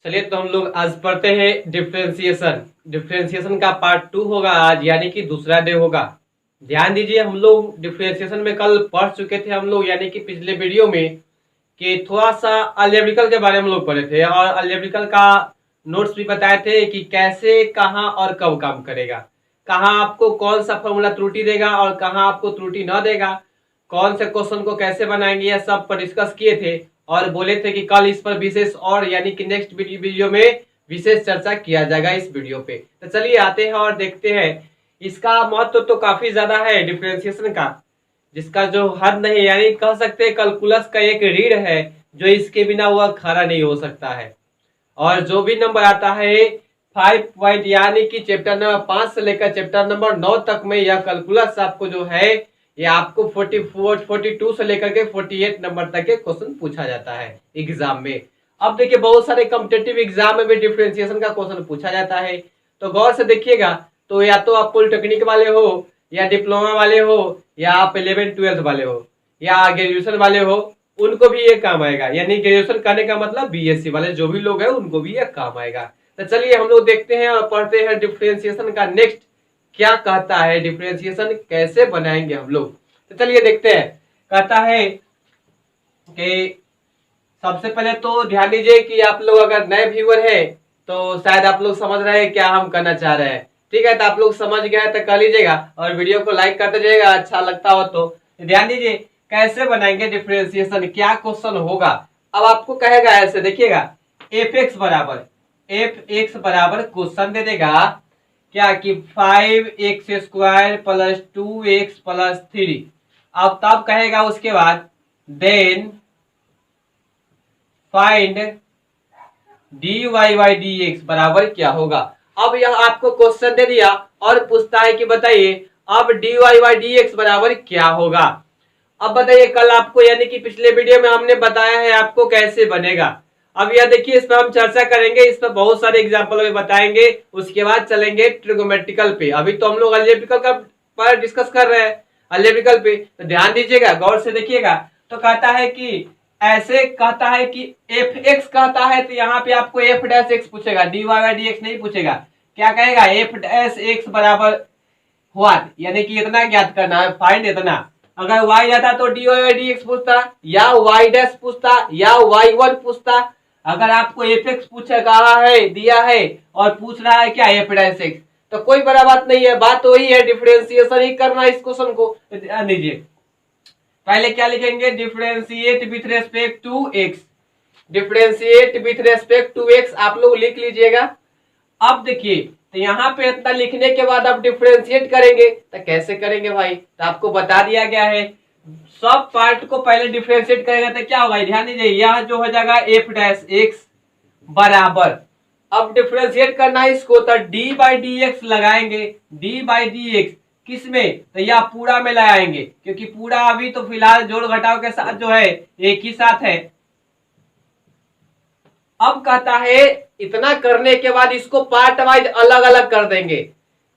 चलिए तो हम लोग आज पढ़ते हैं डिफरेंशिएशन। डिफरेंशिएशन का पार्ट 2 होगा आज, यानी कि दूसरा डे होगा। ध्यान दीजिए, हम लोग डिफरेंशिएशन में कल पढ़ चुके थे हम लोग, यानी कि पिछले वीडियो में कि थोड़ा सा अलजेब्रिकल के बारे में हम लोग पढ़े थे और अलजेब्रिकल का नोट्स भी बताए थे कि कैसे, कहाँ और कब काम करेगा, कहाँ आपको कौन सा फॉर्मूला त्रुटि देगा और कहाँ आपको त्रुटि न देगा, कौन से क्वेश्चन को कैसे बनाएंगे, यह सब पर डिस्कस किए थे और बोले थे कि कल इस पर विशेष और यानी कि नेक्स्ट वीडियो में विशेष चर्चा किया जाएगा इस वीडियो पे। तो चलिए आते हैं और देखते हैं। इसका महत्व तो काफी ज्यादा है डिफरेंशिएशन का, जिसका जो हद नहीं, यानी कह सकते हैं कैलकुलस का एक रीढ़ है जो इसके बिना वह खड़ा नहीं हो सकता है। और जो भी नंबर आता है 5 पॉइंट यानी कि चैप्टर नंबर 5 से लेकर चैप्टर नंबर 9 तक में यह कैलकुलस आपको जो है ये आपको 44 42 से लेकर के 48 नंबर तक के क्वेश्चन पूछा जाता है एग्जाम में। अब देखिए बहुत सारे कॉम्पिटिटिव एग्जाम में भी डिफरेंशिएशन का क्वेश्चन पूछा जाता है, तो गौर से देखिएगा। तो या तो आप पॉलिटेक्निक वाले हो या डिप्लोमा वाले हो या आप 11 12 वाले हो या ग्रेजुएशन वाले हो, उनको भी ये काम आएगा। यानी ग्रेजुएशन करने का मतलब बीएससी वाले जो भी लोग हैं उनको भी ये काम आएगा। तो चलिए हम लोग देखते हैं और पढ़ते हैं डिफरेंशिएशन का नेक्स्ट क्या कहता है, डिफरेंशिएशन कैसे बनाएंगे हम लोग। तो चलिए देखते हैं। कहता है कि सबसे पहले तो ध्यान दीजिए कि आप लोग अगर नए व्यूअर है तो शायद आप लोग समझ रहे हैं क्या हम करना चाह रहे हैं। ठीक है, तो आप लोग समझ गए तो कर लीजिएगा और वीडियो को लाइक करते जाइएगा अच्छा लगता हो तो। ध्यान दीजिए कैसे बनाएंगे डिफरेंशिएशन, क्या क्वेश्चन होगा। अब आपको कहेगा ऐसे, देखिएगा एफ एक्स बराबर क्वेश्चन दे देगा क्या कि 5x² प्लस 2x प्लस 3। अब तब कहेगा उसके बाद देन फाइंड dy/dx बराबर क्या होगा। अब यह आपको क्वेश्चन दे दिया और पूछता है कि बताइए अब dy/dx बराबर क्या होगा। अब बताइए कल आपको यानी कि पिछले वीडियो में हमने बताया है आपको कैसे बनेगा। अब यह देखिए इस पर हम चर्चा करेंगे, इस पर बहुत सारे एग्जांपल भी बताएंगे, उसके बाद चलेंगे ट्रिगोमेट्रिकल पे। अभी तो हम लोग अलजेब्रिकल का पर डिस्कस कर रहे हैं अलजेब्रिकल पे, तो ध्यान दीजिएगा गौर से देखिएगा। तो कहता है कि ऐसे कहता है कि एफ एक्स कहता है तो यहाँ पे आपको एफ डैश एक्स पूछेगा, dy/dx नहीं पूछेगा। क्या कहेगा एफ डैश एक्स बराबर व्हाट, यानी कि इतना ज्ञात करना है, फाइंड इतना। अगर y जाता तो dy/dx पूछता या y डैश पूछता या y1 पूछता। अगर आपको fx पूछा कहा है दिया है और पूछ रहा है क्या f डैश x, तो कोई बड़ा बात नहीं है, बात वही है, डिफरेंशिएशन ही करना इस क्वेश्चन को। ध्यान दीजिए पहले क्या लिखेंगे, differentiate with respect to x. Differentiate with respect to x आप लोग लिख लीजिएगा। अब देखिए तो यहाँ पे इतना लिखने के बाद आप डिफरेंशिएट करेंगे तो कैसे करेंगे भाई, तो आपको बता दिया गया है। सब पार्ट को पहले डिफरेंशिएट करेंगे तो क्या होगा, ध्यान दीजिए यह जो हो जाएगा एफ डैश एक्स बराबर, अब डिफरेंशिएट करना है इसको तो dy/dx लगाएंगे। dy/dx किस में, तो यह पूरा में लगाएंगे क्योंकि पूरा अभी तो फिलहाल जोड़ घटाव के साथ जो है एक ही साथ है। अब कहता है इतना करने के बाद इसको पार्ट वाइज अलग अलग कर देंगे।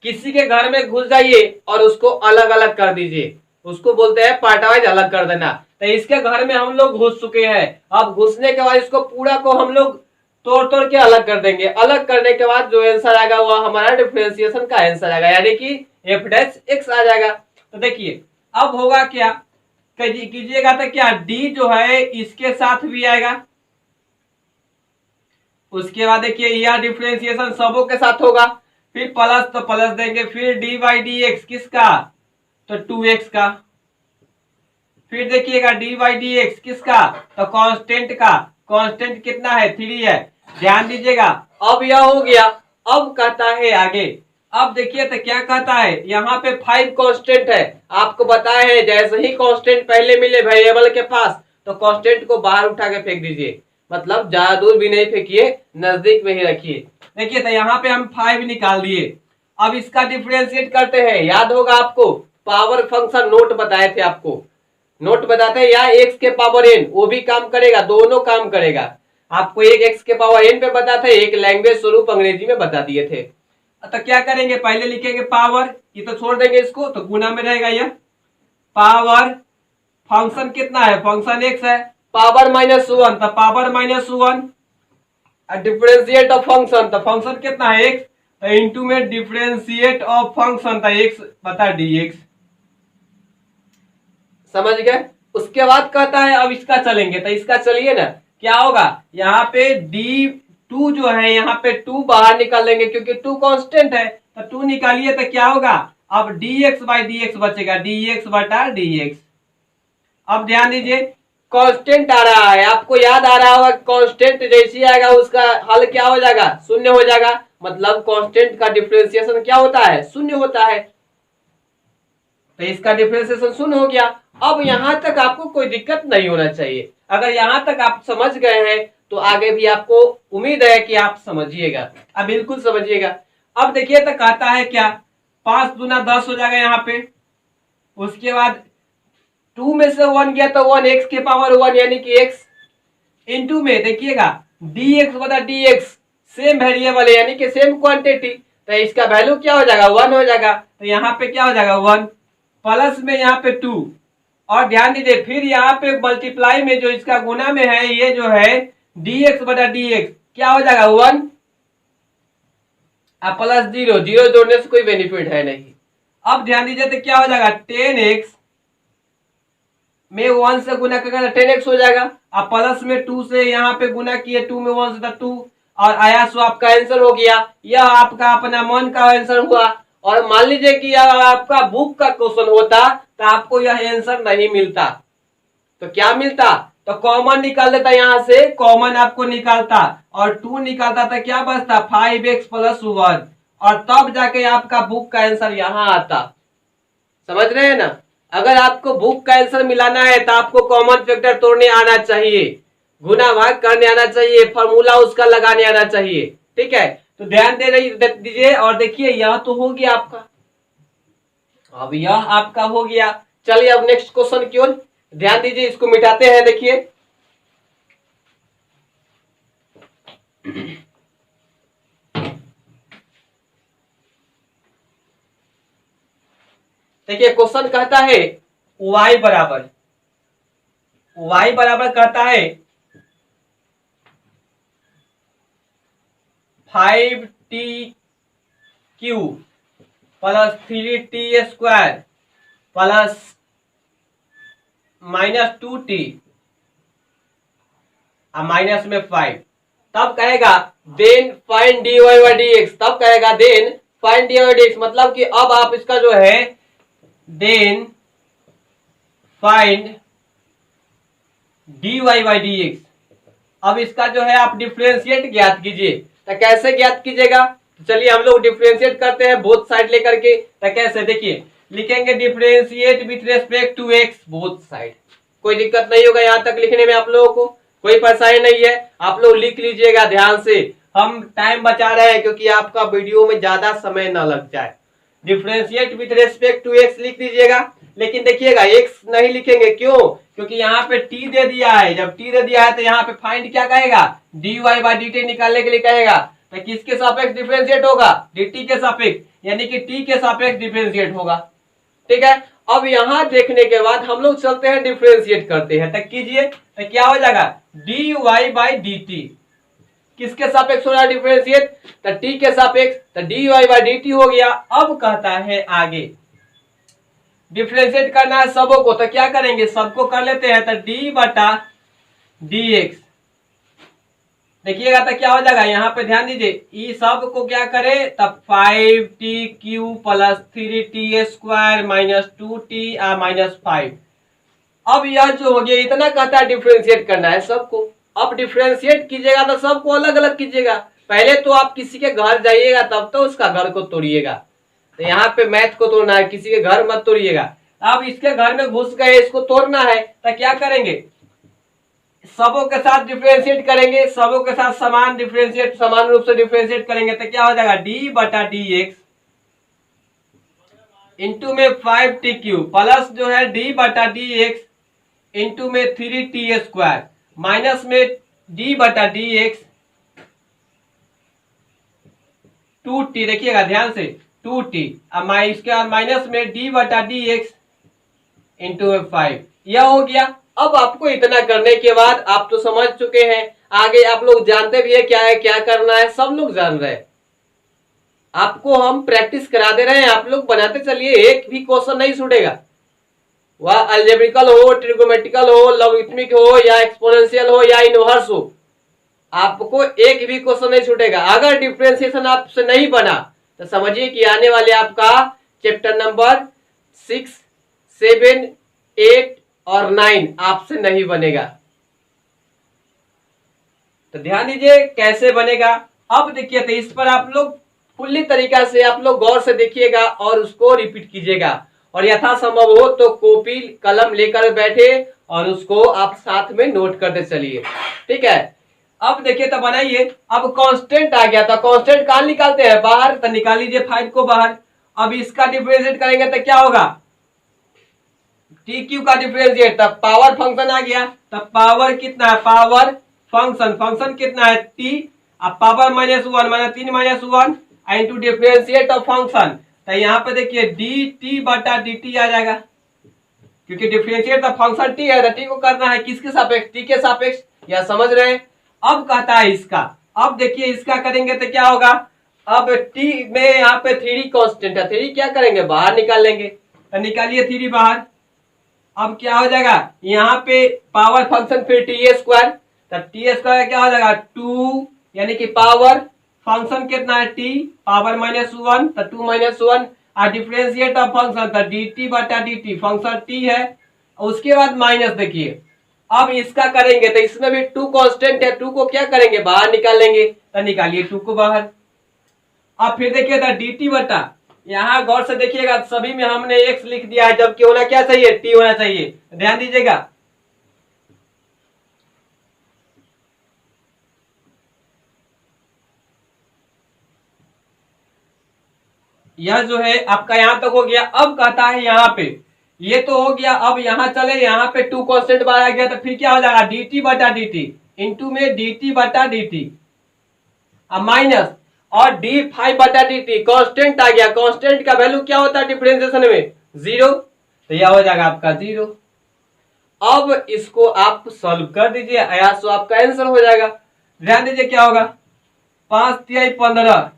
किसी के घर में घुस जाइए और उसको अलग अलग कर दीजिए, उसको बोलते हैं पार्ट वाइज अलग कर देना। तो इसके घर में हम लोग घुस चुके हैं, अब घुसने के बाद इसको पूरा को हम लोग तोड़ तोड़ के अलग कर देंगे। अलग करने के बाद जो आंसर आएगा वह हमारा डिफरेंशिएशन का आंसर आएगा, यानी कि एफ डैश एक्स आ जाएगा। तो देखिए अब होगा क्या, कीजिएगा तो क्या डी जो है इसके साथ भी आएगा, उसके बाद देखिए यह डिफरेंशिएशन सबों के साथ होगा, फिर प्लस तो प्लस देंगे, फिर dy/dx किसका, तो 2x का, फिर देखिएगा dy/dx किसका, तो कांस्टेंट का। कांस्टेंट कितना है, 3 है। ध्यान दीजिएगा अब यह हो गया। अब कहता है आगे, अब देखिए तो क्या कहता है, यहाँ पे 5 कांस्टेंट है, आपको बताया है जैसे ही कांस्टेंट पहले मिले वेरिएबल के पास तो कांस्टेंट को बाहर उठा के फेंक दीजिए, मतलब ज्यादा दूर भी नहीं फेंकिए, नजदीक में ही रखिए। देखिए तो यहाँ पे हम 5 निकाल दिए। अब इसका डिफरेंशिएट करते हैं, याद होगा आपको पावर फंक्शन नोट बताए थे, आपको नोट बताते हैं या एक्स के पावर एन, वो भी काम करेगा, दोनों काम करेगा। आपको एक एक्स के पावर एन पे बताते थे, एक लैंग्वेज स्वरूप अंग्रेजी में बता दिए थे। तो क्या करेंगे, पहले लिखेंगे पावर, ये तो छोड़ देंगे इसको, तो गुना में रहेगा यह पावर, फंक्शन कितना है, फंक्शन एक्स है, पावर -1 तो पावर -1 डिफरेंशिएट ऑफ फंक्शन, तो फंक्शन कितना है x, तो इंटू में डिफरेंशिएट ऑफ फंक्शन था x बता dx। समझ गए। उसके बाद कहता है अब इसका चलेंगे, तो इसका चलिए ना, क्या होगा यहाँ पे d2 जो है यहाँ पे 2 बाहर निकाल लेंगे क्योंकि 2 कांस्टेंट है, तो 2 निकालिए तो क्या होगा, अब dx बाई dx बचेगा, dx बटा dx। अब ध्यान दीजिए कांस्टेंट आ रहा है, आपको याद आ रहा होगा कांस्टेंट जैसे आएगा उसका हल क्या हो जाएगा, शून्य हो जाएगा। मतलब कांस्टेंट का डिफरेंशिएशन क्या होता है, शून्य होता है, तो इसका डिफरेंशिएशन शून्य हो गया। अब यहां तक आपको कोई दिक्कत नहीं होना चाहिए। अगर यहां तक आप समझ गए हैं तो आगे भी आपको उम्मीद है कि आप समझिएगा, अब बिल्कुल समझिएगा। अब देखिए तो कहता है क्या, 5 दूना 10 हो जाएगा यहाँ पे, उसके बाद 2 में से 1 गया तो 1 x के पावर 1 यानी कि x इंटू में देखिएगा dx बता dx सेम वेरिएबल है यानी कि सेम क्वांटिटी, तो इसका वैल्यू क्या हो जाएगा 1 हो जाएगा, तो यहाँ पे क्या हो जाएगा 1 प्लस में यहाँ पे 2, और ध्यान दीजिए फिर यहाँ पे मल्टीप्लाई में जो इसका गुना में है ये जो है dx बटा dx क्या हो जाएगा 1 प्लस 0, 0 जोड़ने से कोई बेनिफिट है नहीं। अब ध्यान दीजिए तो क्या हो जाएगा 10x में 1 से गुना करेगा तो 10x हो जाएगा, अब प्लस में 2 से यहाँ पे गुना किए 2 में 1 से तो 2, और आया सो आपका आंसर हो गया। यह आपका अपना मन का आंसर हुआ। और मान लीजिए कि आपका बुक का क्वेश्चन होता तो आपको यह आंसर नहीं मिलता, तो क्या मिलता, तो कॉमन निकाल देता, यहाँ से कॉमन आपको निकालता और 2 निकालता था, क्या बचता 5x प्लस 1, और तब जाके आपका बुक का आंसर यहाँ आता। समझ रहे हैं ना। अगर आपको बुक का आंसर मिलाना है तो आपको कॉमन फैक्टर तोड़ने आना चाहिए, गुना भाग करने आना चाहिए, फॉर्मूला उसका लगाने आना चाहिए। ठीक है, तो ध्यान दे दीजिए। और देखिए यह तो हो गया आपका, अब यह आपका हो गया। चलिए अब नेक्स्ट क्वेश्चन की ओर ध्यान दीजिए, इसको मिटाते हैं। देखिए देखिए क्वेश्चन कहता है y बराबर कहता है 5t³ plus 3t² plus -2t minus में 5, तब कहेगा then find dy by dx, तब कहेगा then find dy by dx, मतलब कि अब आप इसका जो है then find dy by dx, अब इसका जो है आप डिफरेंशिएट ज्ञात कीजिए। तो कैसे ज्ञात कीजिएगा, तो चलिए हम लोग डिफरेंशिएट करते हैं बोथ साइड लेकर के। तो कैसे देखिए लिखेंगे differentiate with respect to x both side, कोई दिक्कत नहीं होगा यहाँ तक लिखने में, आप लोगों को कोई परेशानी नहीं है, आप लोग लिख लीजिएगा ध्यान से। हम टाइम बचा रहे हैं क्योंकि आपका वीडियो में ज्यादा समय ना लग जाए। Differentiate with respect to x लिख दीजिएगा, लेकिन देखिएगा x नहीं लिखेंगे, क्यों, क्योंकि यहाँ पे t दे दिया है। जब t दे दिया है तो यहाँ पे फाइंड क्या कहेगा dy बाई dt निकालने के लिए कहेगा, तो किसके सापेक्ष डिफरेंशिएट होगा, dt के सापेक्ष, यानी कि t के सापेक्ष डिफरेंशिएट होगा। ठीक है, अब यहाँ देखने के बाद हम लोग चलते हैं डिफरेंशिएट करते हैं। तो कीजिए, तो क्या हो जाएगा dy बाई dt किसके सापेक्ष हो रहा है डिफरेंशिएट, तो t के सापेक्ष, तो dy बाई dt हो गया। अब कहता है आगे डिफरेंशिएट करना है सबों को, तो क्या करेंगे सबको कर लेते हैं, तो d बटा dx देखिएगा तो क्या हो जाएगा, यहाँ पे ध्यान दीजिए ई सब को क्या करे, तब 5t³ plus 3t² minus 2t minus 5। अब यह जो हो गया इतना कहता है डिफरेंशिएट करना है सबको। अब डिफरेंशिएट कीजिएगा तो सबको अलग अलग कीजिएगा, पहले तो आप किसी के घर जाइएगा तब तो उसका घर को तोड़िएगा, तो यहाँ पे मैथ को तोड़ना है, किसी के घर मत तोड़िएगा। अब इसके घर में घुस गए, इसको तोड़ना है, तो क्या करेंगे सबों के साथ डिफरेंशिएट करेंगे, सबों के साथ समान डिफरेंशिएट, समान रूप से डिफरेंशिएट करेंगे, तो क्या हो जाएगा d बटा dx इंटू में 5t³ प्लस जो है d बटा dx इंटू में 3t² माइनस में d बटा dx 2t, देखिएगा ध्यान से 2t, अब इसके बाद माइनस में d बटा dx इंटू में 5, यह हो गया। अब आपको इतना करने के बाद आप तो समझ चुके हैं, आगे आप लोग जानते भी है क्या है, क्या करना है, सब लोग जान रहे हैं। आपको हम प्रैक्टिस करा दे रहे हैं, आप लोग बनाते चलिए, एक भी क्वेश्चन नहीं छूटेगा। वह अलजेब्रिकल हो, ट्रिगोमेट्रिकल हो, लॉगरिथमिक हो, या एक्सपोनेंशियल हो, या इनवर्स हो, आपको एक भी क्वेश्चन नहीं छूटेगा। अगर डिफरेंशिएशन आपसे नहीं बना तो समझिए कि आने वाले आपका चैप्टर नंबर 6, 7, 8 और 9 आपसे नहीं बनेगा। तो ध्यान दीजिए कैसे बनेगा। अब देखिए, तो इस पर आप लोग फुल्ली तरीका से आप लोग गौर से देखिएगा और उसको रिपीट कीजिएगा, और यथासंभव हो तो कॉपी कलम लेकर बैठे और उसको आप साथ में नोट करते चलिए, ठीक है। अब देखिए, तो बनाइए। अब कांस्टेंट आ गया था, कांस्टेंट कहां निकालते हैं, बाहर, तो निकाल लीजिए 5 को बाहर। अब इसका डिफरेंशिएट करेंगे तो क्या होगा, टी क्यू का डिफरेंशिएट, तब पावर फंक्शन आ गया। तब पावर कितना है, पावर फंक्शन, फंक्शन कितना है टी, अब पावर -1 माना 3 -1 इंटू डिफरेंशिएट ऑफ फंक्शन। तो यहाँ पे देखिए डी टी बटा डी टी आ जाएगा, क्योंकि डिफरेंशिएट ऑफ फंक्शन टी है, तो टी को करना है किसके सापेक्ष, टी के सापेक्ष, या समझ रहे हैं। अब कहता है इसका, अब देखिए इसका करेंगे तो क्या होगा, अब टी में यहाँ पे 3 कांस्टेंट है, 3 क्या करेंगे, बाहर निकाल लेंगे। तो निकालिए 3 बाहर। अब क्या हो जाएगा, यहाँ पे पावर फंक्शन फिर टी स्क्वायर, तो टी स्क्वायर क्या हो जाएगा 2, यानी कि पावर फंक्शन कितना है टी, पावर -1, तो 2 -1, और डिफरेंशिएट ऑफ फंक्शन तो डी टी बटा डी टी, फंक्शन टी है, उसके बाद माइनस। देखिए अब इसका करेंगे तो इसमें भी 2 कांस्टेंट है, 2 को क्या करेंगे, बाहर निकाल लेंगे। तो निकालिए 2 को बाहर। अब फिर देखिए था डी टी बटा, यहाँ गौर से देखिएगा सभी में हमने x लिख दिया है, जबकि होना क्या चाहिए, t होना चाहिए, ध्यान दीजिएगा। यह जो है आपका यहां तक हो गया। अब कहता है यहाँ पे, ये तो हो गया। अब यहाँ चले, यहाँ पे 2 कांस्टेंट बाहर आ गया, तो फिर क्या हो जाएगा, डी टी बटा डी टी, इंटू में डी टी बटा डी टी, अब माइनस, और डी 5 बटा डी टी, कॉन्स्टेंट आ गया। कॉन्स्टेंट का वैल्यू क्या होता है डिफरेंशिएशन में, 0, तो यह हो जाएगा आपका 0। अब इसको आप सॉल्व कर दीजिए, या तो आपका आंसर हो जाएगा। ध्यान दीजिए क्या होगा, 5 तिहाई 15,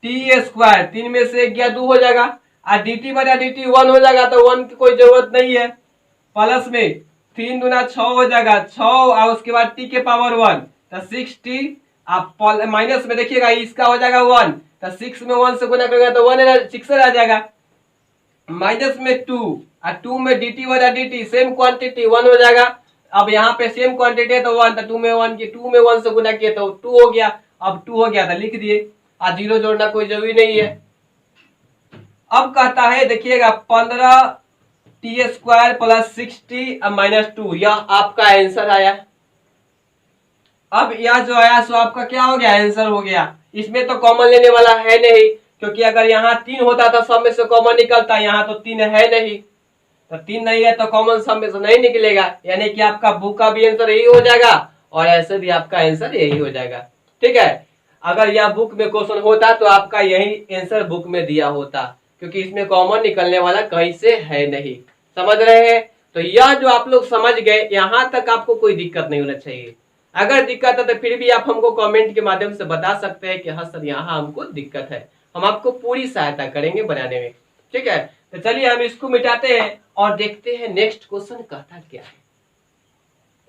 टी स्क्वायर, 3 में से 1 गया 2 हो जाएगा, और डी टी बटा डी टी 1 हो जाएगा, तो 1 की कोई जरूरत नहीं है। प्लस में 3 दूना 6 हो जाएगा, 6, और उसके बाद टी के पावर 1, तो 6t। आप माइनस में देखिएगा इसका हो जाएगा 1, तो 6 में 1 से गुना करेगा तो 6 आ जाएगा। माइनस में 2, और 2 में dt बटा dt, सेम क्वांटिटी 1 हो जाएगा। अब यहाँ पे सेम क्वांटिटी है तो 1, तो 2 में 1 की, 2 में 1 से गुना किया तो 2 हो गया। अब 2 हो गया था लिख दिए, और 0 जोड़ना कोई जरूरी नहीं है। अब कहता है देखिएगा 15 टी स्क्वायर प्लस 6t -2, यह आपका आंसर आया। अब यह जो आया सो आपका क्या हो गया, आंसर हो गया। इसमें तो कॉमन लेने वाला है नहीं, क्योंकि अगर यहाँ 3 होता तो सब में से कॉमन निकलता, यहाँ तो 3 है नहीं, तो 3 नहीं है तो कॉमन सब में से नहीं निकलेगा, यानी कि आपका बुक का भी आंसर यही हो जाएगा, और ऐसे भी आपका आंसर यही हो जाएगा, ठीक है। अगर यह बुक में क्वेश्चन होता तो आपका यही आंसर बुक में दिया होता, क्योंकि इसमें कॉमन निकलने वाला कहीं से है नहीं, समझ रहे हैं। तो यह जो आप लोग समझ गए, यहाँ तक आपको कोई दिक्कत नहीं होना चाहिए। अगर दिक्कत है तो फिर भी आप हमको कमेंट के माध्यम से बता सकते हैं कि हाँ सर यहाँ हमको दिक्कत है, हम आपको पूरी सहायता करेंगे बनाने में, ठीक है। तो चलिए हम इसको मिटाते हैं और देखते हैं नेक्स्ट क्वेश्चन कहता क्या है,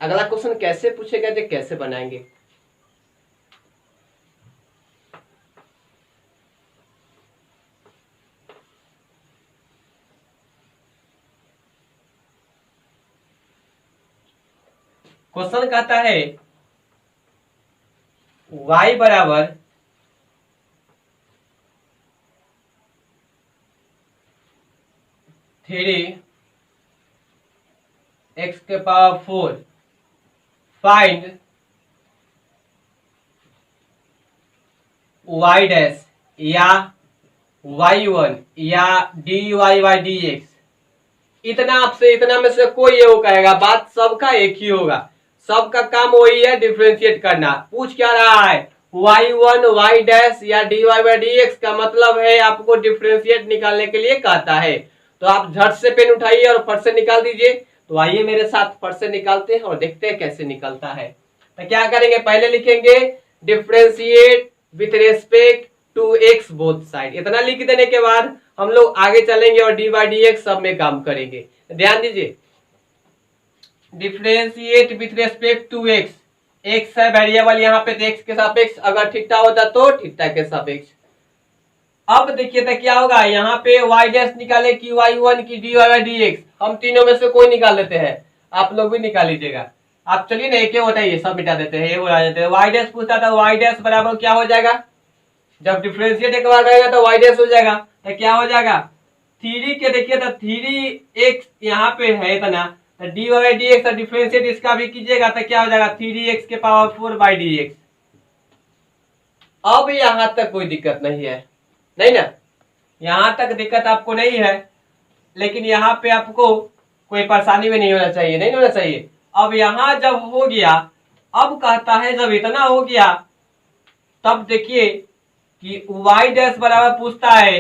अगला क्वेश्चन कैसे पूछेगा, जो कैसे बनाएंगे। क्वेश्चन कहता है y बराबर 3 x के पावर 4 फाइंड y डैश या y1 या dy/dx। इतना आपसे, इतना में से कोई ये वो कहेगा, बात सबका एक ही होगा, सबका काम वही है, डिफरेंशिएट करना। पूछ क्या रहा है, y1 y डैश या dy/dx का मतलब है आपको डिफरेंशिएट निकालने के लिए कहता है। तो आप झट से पेन उठाइए और फट से निकाल दीजिए। तो आइए मेरे साथ फट से निकालते हैं और देखते हैं कैसे निकलता है। तो क्या करेंगे, पहले लिखेंगे differentiate with respect to x both side. इतना लिख देने के बाद हम लोग आगे चलेंगे और डी बाई डी एक्स सब में काम करेंगे। ध्यान दीजिए, differentiate with respect to x, x है वेरिएबल यहाँ पे, तो एक्स के सापेक्ष, अगर थीटा होता तो थीटा के सापेक्ष। अब देखिए तो क्या होगा, यहाँ पे y डैश निकाले कि y1 की dy बाई dx, हम तीनों में से कोई निकाल लेते हैं, आप लोग भी निकाल लीजिएगा। आप चलिए ना, एक होता है ये सब मिटा देते हैं, ये हो जाते हैं। y डैश पूछता था, y डैश बराबर क्या हो जाएगा, जब डिफरेंशिएट एक बार करेगा तो y डैश हो जाएगा, तो क्या हो जाएगा 3 के, देखिए तो 3x यहाँ पे है इतना, तो dy बाई dx का डिफरेंशिएट इसका भी कीजिएगा तो क्या हो जाएगा 3x के पावर 4 बाई dx। अब यहां तक कोई दिक्कत नहीं है, नहीं ना, यहां तक दिक्कत आपको नहीं है, लेकिन यहाँ पे आपको कोई परेशानी भी नहीं होना चाहिए, नहीं होना चाहिए। अब यहां जब हो गया, अब कहता है जब इतना हो गया तब देखिए कि y डैश बराबर पूछता है,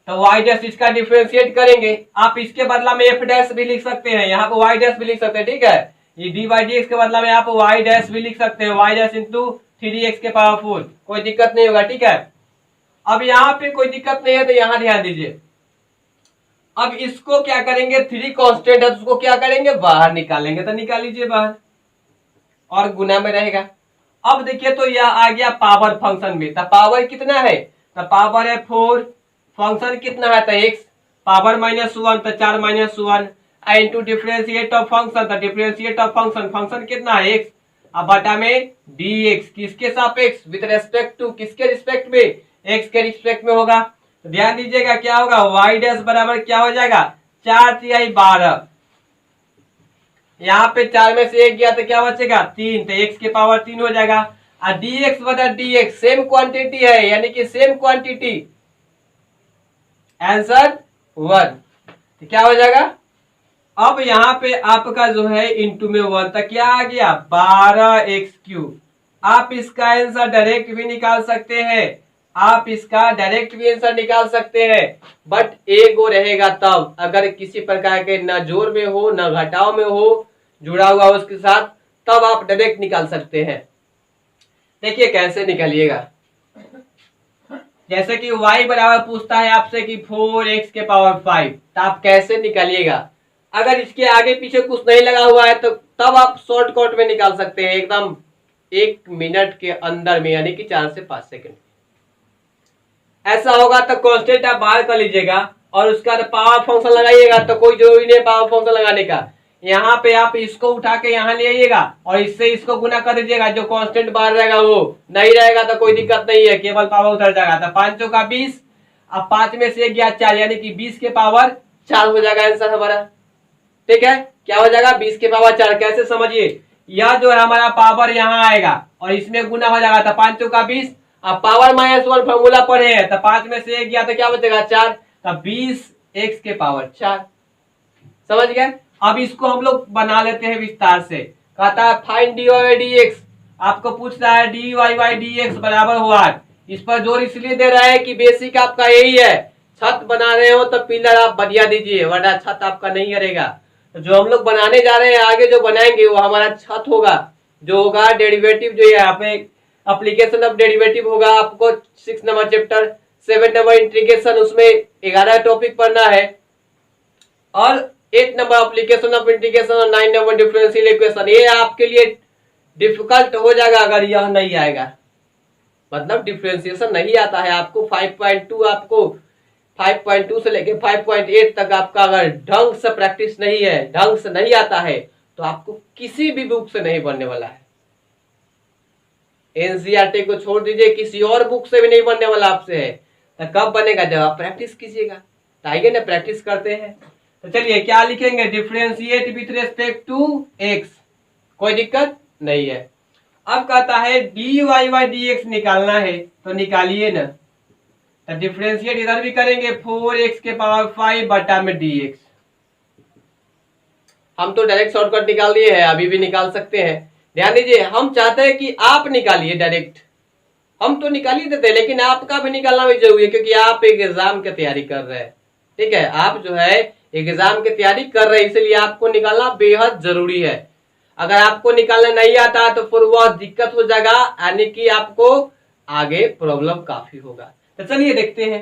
तो y डैश इसका डिफरेंशिएट करेंगे, आप इसके बदला में f डैश भी लिख सकते हैं, यहाँ पे y डैश भी लिख सकते हैं, ठीक है। ये डी बाई डी एक्स के बदला में आप y डैश भी लिख सकते हैं, y डैश इंटू 3x के पावर 4, कोई दिक्कत नहीं होगा, ठीक है। अब यहाँ पे कोई दिक्कत नहीं है, तो यहाँ ध्यान दीजिए, अब इसको क्या करेंगे, 3 कांस्टेंट है तो उसको क्या करेंगे, बाहर निकालेंगे, तो निकाल लीजिए बाहर और गुना में रहेगा। अब देखिए तो यह आ गया पावर फंक्शन में, तो पावर कितना है, तो पावर है 4, फंक्शन कितना है तो x, पावर -1 तो 4 -1 इनटू डिफरेंशिएट ऑफ फंक्शन, तो डिफरेंशिएट ऑफ फंक्शन, फंक्शन कितना है x, अब बटा में dx, किसके सापेक्ष, विद रेस्पेक्ट टू, किसके रिस्पेक्ट में, x के रिस्पेक्ट में होगा। तो ध्यान दीजिएगा क्या होगा, y डैश बराबर क्या हो जाएगा 4×3 = 12, यहाँ पे 4 में से 1 गया तो क्या बचेगा 3, तो x के पावर 3 हो जाएगा। और dx बटा dx सेम क्वांटिटी है, यानी कि सेम क्वांटिटी, आंसर 1, तो क्या हो जाएगा, अब यहाँ पे आपका जो है इंटू में 1, तो क्या आ गया 12x³। आप इसका आंसर डायरेक्ट भी निकाल सकते हैं, आप इसका डायरेक्ट भी आंसर निकाल सकते हैं, बट एक वो रहेगा तब अगर किसी प्रकार के न जोड़ में हो न घटाव में हो जुड़ा हुआ हो उसके साथ, तब आप डायरेक्ट निकाल सकते हैं। देखिए कैसे निकालिएगा, जैसे कि y बराबर पूछता है आपसे कि 4x के पावर 5, तो आप कैसे निकालिएगा, अगर इसके आगे पीछे कुछ नहीं लगा हुआ है तो तब आप शॉर्टकट में निकाल सकते हैं, एकदम 1 मिनट के अंदर में, यानी कि 4 से 5 सेकंड। ऐसा होगा तो कांस्टेंट आप बाहर कर लीजिएगा और उसका पावर फंक्शन लगाइएगा, तो कोई जरूरी नहीं पावर फंक्शन लगाने का, यहाँ पे आप इसको उठा के यहाँ ले आइएगा और इससे इसको गुना कर दीजिएगा, जो कांस्टेंट बाहर रहेगा वो नहीं रहेगा तो कोई दिक्कत नहीं है, केवल पावर उतर जाएगा। तो 5 चौका 20, अब 5 में से 1 गया 4, यानी कि 20 के पावर 4 हो जाएगा आंसर हमारा, ठीक है। क्या हो जाएगा 20 के पावर 4, कैसे समझिए, यह जो है हमारा पावर यहाँ आएगा और इसमें गुना हो जाएगा, तो 5 चौका 20, अब पावर -1 फॉर्मूला पढ़े हैं, तो 5 में से 1 गया तो क्या बचेगा 4, तो 20x के पावर 4, समझ गए। अब इसको हम लोग बना लेते हैं विस्तार से, कहता है फाइंड dy बाई dx, आपको पूछ रहा है dy बाई dx बराबर हुआ, इस पर जोर इसलिए दे रहा है कि बेसिक आपका यही है, छत बना रहे हो तो पिलर आप बढ़िया दीजिए, वरना छत आपका नहीं करेगा। तो जो हम लोग बनाने जा रहे हैं आगे जो बनाएंगे वो हमारा छत होगा, जो होगा डेरिवेटिव, जो यहाँ पे एप्लीकेशन ऑफ डेरिवेटिव होगा, आपको 6 नंबर चैप्टर, 7 नंबर इंटीग्रेशन, उसमें 11 टॉपिक पढ़ना है, और 8 नंबर एप्लीकेशन ऑफ इंटीग्रेशन और 9 नंबर डिफरेंशियल इक्वेशन। ये आपके लिए डिफिकल्ट हो जाएगा अगर यह नहीं आएगा, मतलब डिफरेंशिएशन नहीं आता है आपको, 5.2 आपको 5.2 से लेके 5.8 तक आपका अगर ढंग से प्रैक्टिस नहीं है, ढंग से नहीं आता है, तो आपको किसी भी बुक से नहीं बनने वाला है। एनसीईआरटी को छोड़ दीजिए, किसी और बुक से भी नहीं बनने वाला आपसे है। तो कब बनेगा, जब आप प्रैक्टिस कीजिएगा। तो आइए ना प्रैक्टिस करते हैं। तो चलिए क्या लिखेंगे, differentiate with respect to x, कोई दिक्कत नहीं है। अब कहता है dy बाई dx निकालना है, तो निकालिए ना। तो डिफरेंशिएट इधर भी करेंगे, 4x के पावर 5 बटा में dx। हम तो डायरेक्ट शॉर्टकट निकाल दिए हैं, अभी भी निकाल सकते हैं। ध्यान दीजिए, हम चाहते हैं कि आप निकालिए डायरेक्ट, हम तो निकाल ही देते हैं, लेकिन आपका भी निकालना भी जरूरी है, क्योंकि आप एक एग्जाम की तैयारी कर रहे हैं, ठीक है। आप जो है एग्जाम की तैयारी कर रहे हैं, इसलिए आपको निकालना बेहद जरूरी है। अगर आपको निकालना नहीं आता तो फिर वह दिक्कत हो जाएगा, यानी कि आपको आगे प्रॉब्लम काफी होगा। तो चलिए देखते हैं।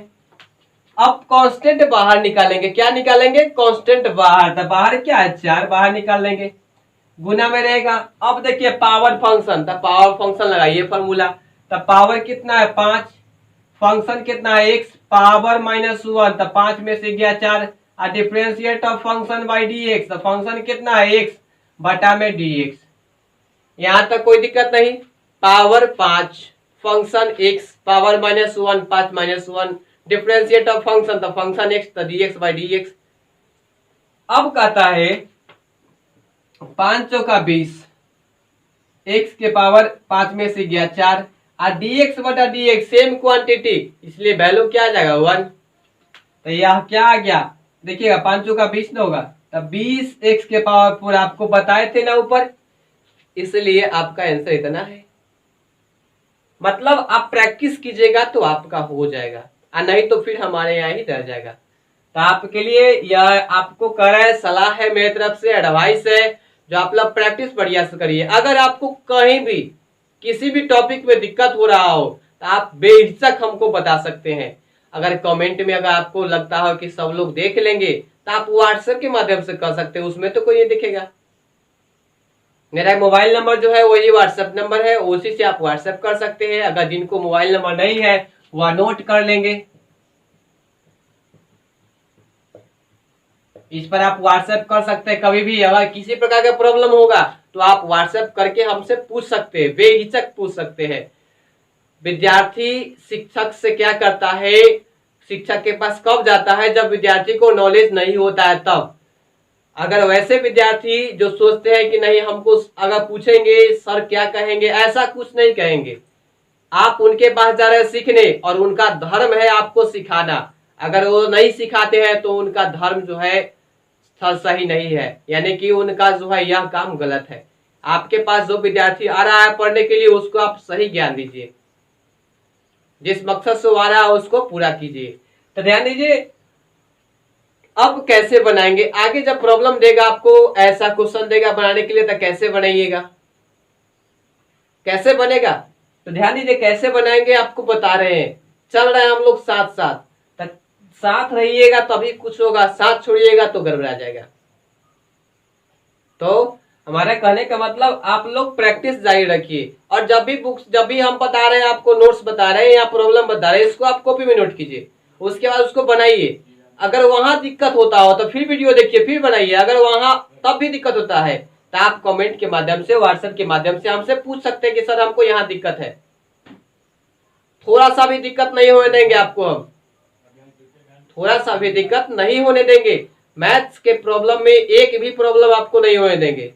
अब कांस्टेंट बाहर निकालेंगे, क्या निकालेंगे? कांस्टेंट बाहर। तो बाहर क्या है? 4 बाहर निकाल लेंगे, गुना में रहेगा। अब देखिए पावर फंक्शन, तो पावर फंक्शन लगाइए फॉर्मूला। तो पावर कितना है? 5, फंक्शन कितना है? x पावर -1, तो 5 में से गया 4। Differentiate of function by dx, तो फंक्शन कितना है? x बटा में dx। यहां तक कोई दिक्कत नहीं। Power 5, function x power -1, 5 -1, differentiate of function, तो फंक्शन x, तो dx बाय dx। अब कहता है 5 चौका 20, x के पावर 5 में से गया 4, और dx बटा dx सेम क्वांटिटी, इसलिए वैल्यू क्या आ जाएगा? 1। तो यह क्या आ गया? देखिएगा 5 चौका 20 ना होगा, तो 20 x के पावर पूरा आपको बताए थे ना ऊपर, इसलिए आपका आंसर इतना है। मतलब आप प्रैक्टिस कीजिएगा तो आपका हो जाएगा, और नहीं तो फिर हमारे यहाँ ही रह जाएगा। तो आपके लिए यह आपको कर रहा है, सलाह है मेरी तरफ से, एडवाइस है, जो आप लोग प्रैक्टिस बढ़िया से करिए। अगर आपको कहीं भी किसी भी टॉपिक में दिक्कत हो रहा हो तो आप बेहिचक हमको बता सकते हैं। अगर कमेंट में अगर आपको लगता हो कि सब लोग देख लेंगे तो आप व्हाट्सएप के माध्यम से कर सकते हैं, उसमें तो कोई नहीं दिखेगा। मेरा मोबाइल नंबर जो है वही व्हाट्सएप नंबर है, उसी से आप व्हाट्सएप कर सकते हैं। अगर जिनको मोबाइल नंबर नहीं है वह नोट कर लेंगे, इस पर आप व्हाट्सएप कर सकते हैं। कभी भी अगर किसी प्रकार का प्रॉब्लम होगा तो आप व्हाट्सएप करके हमसे पूछ सकते हैं, बेहिचक पूछ सकते हैं। विद्यार्थी शिक्षक से क्या करता है? शिक्षक के पास कब जाता है? जब विद्यार्थी को नॉलेज नहीं होता है तब। अगर वैसे विद्यार्थी जो सोचते हैं कि नहीं हमको अगर पूछेंगे सर क्या कहेंगे, ऐसा कुछ नहीं कहेंगे। आप उनके पास जा रहे हैं सीखने, और उनका धर्म है आपको सिखाना। अगर वो नहीं सिखाते हैं तो उनका धर्म जो है सही नहीं है, यानी कि उनका जो है यह काम गलत है। आपके पास जो विद्यार्थी आ रहा है पढ़ने के लिए उसको आप सही ज्ञान दीजिए, जिस मकसद से वो आ रहा है उसको पूरा कीजिए। तो ध्यान दीजिए। अब कैसे बनाएंगे? आगे जब प्रॉब्लम देगा आपको, ऐसा क्वेश्चन देगा बनाने के लिए, तो कैसे बनाइएगा? कैसे बनेगा? तो ध्यान दीजिए कैसे बनाएंगे आपको बता रहे हैं, चल रहे हैं हम लोग साथ साथ। साथ रहिएगा तभी कुछ होगा, साथ छोड़िएगा तो गड़बड़ा जाएगा। तो हमारे कहने का मतलब आप लोग प्रैक्टिस जारी रखिए, और जब भी हम बता रहे हैं आपको, नोट्स बता रहे हैं या प्रॉब्लम बता रहे हैं, इसको आप कॉपी में नोट कीजिए, उसके बाद उसको बनाइए। अगर वहां दिक्कत होता हो तो फिर वीडियो देखिए, फिर बनाइए। अगर वहां तब भी दिक्कत होता है तो आप कमेंट के माध्यम से, व्हाट्सएप के माध्यम से हमसे पूछ सकते हैं कि सर हमको यहाँ दिक्कत है। थोड़ा सा भी दिक्कत नहीं होने देंगे आपको, हम थोड़ा सा भी दिक्कत नहीं होने देंगे। मैथ्स के प्रॉब्लम में एक भी प्रॉब्लम आपको नहीं होने देंगे।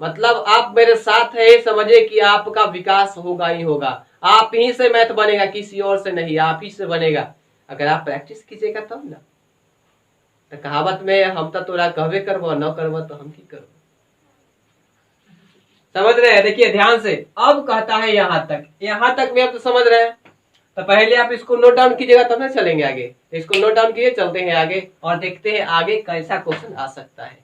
मतलब आप मेरे साथ है, समझिए कि आपका विकास होगा ही होगा। आप ही से मैथ बनेगा, किसी और से नहीं, आप ही से बनेगा। अगर आप प्रैक्टिस कीजिएगा तब ना। तो कहावत में हम तो तोरा कहबे करबो, न करबो तो हम की करबो। समझ रहे हैं? देखिए ध्यान से। अब कहता है यहाँ तक में आप तो समझ रहे हैं। तो पहले आप इसको नोट डाउन कीजिएगा तब ना चलेंगे आगे। इसको नोट डाउन कीजिए, चलते हैं आगे और देखते हैं आगे कैसा क्वेश्चन आ सकता है।